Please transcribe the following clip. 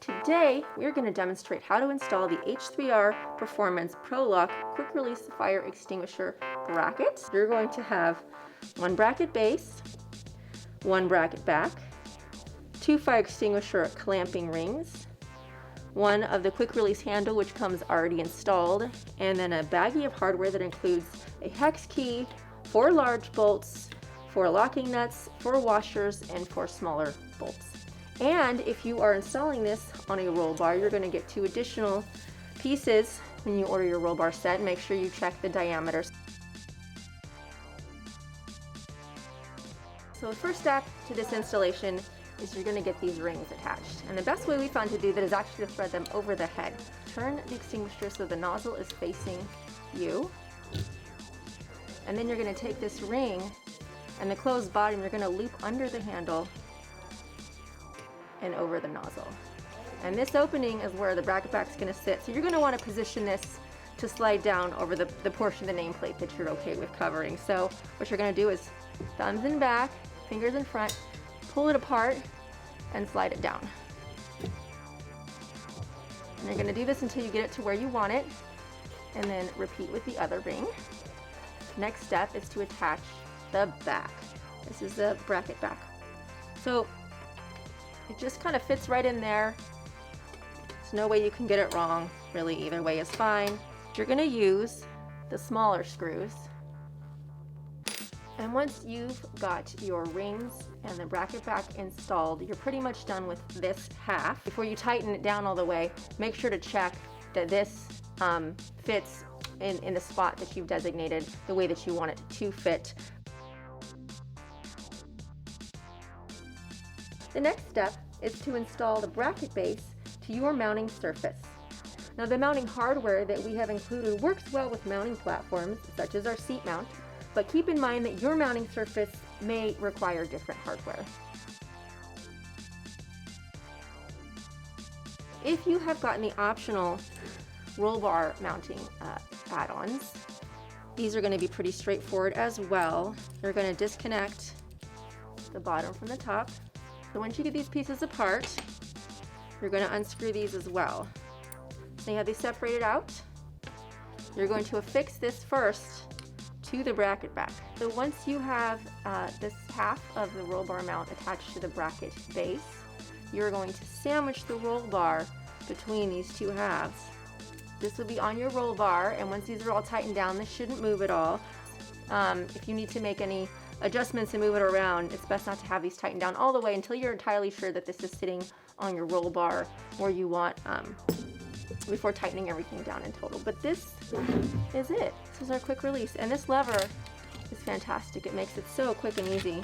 Today, we're going to demonstrate how to install the H3R Performance ProLock Quick Release Fire Extinguisher bracket. You're going to have one bracket base, one bracket back, two fire extinguisher clamping rings, one of the quick release handle which comes already installed, and then a baggie of hardware that includes a hex key, 4 large bolts, 4 locking nuts, 4 washers, and 4 smaller bolts. And if you are installing this on a roll bar, you're going to get 2 additional pieces when you order your roll bar set. Make sure you check the diameters. So the first step to this installation is you're going to get these rings attached. And the best way we found to do that is actually to thread them over the head. Turn the extinguisher so the nozzle is facing you. And then you're going to take this ring and the closed bottom, you're going to loop under the handle and over the nozzle. And this opening is where the bracket back is going to sit. So you're going to want to position this to slide down over the portion of the nameplate that you're okay with covering. So what you're going to do is thumbs in back, fingers in front, pull it apart and slide it down. And you're going to do this until you get it to where you want it, and then repeat with the other ring. Next step is to attach the back. This is the bracket back. So it just kind of fits right in there. There's no way you can get it wrong. Really, either way is fine. You're going to use the smaller screws. And once you've got your rings and the bracket back installed, you're pretty much done with this half. Before you tighten it down all the way, make sure to check that this fits in the spot that you've designated the way that you want it to fit. The next step is to install the bracket base to your mounting surface. Now, the mounting hardware that we have included works well with mounting platforms such as our seat mount, but keep in mind that your mounting surface may require different hardware. If you have gotten the optional roll bar mounting add-ons, these are going to be pretty straightforward as well. You're going to disconnect the bottom from the top. So once you get these pieces apart, you're going to unscrew these as well. So you have these separated out. You're going to affix this first to the bracket back. So once you have this half of the roll bar mount attached to the bracket base, you're going to sandwich the roll bar between these two halves. This will be on your roll bar, and once these are all tightened down, this shouldn't move at all. If you need to make any adjustments and move it around, it's best not to have these tightened down all the way until you're entirely sure that this is sitting on your roll bar where you want before tightening everything down in total. But this is it. This is our quick release, and this lever is fantastic. It makes it so quick and easy.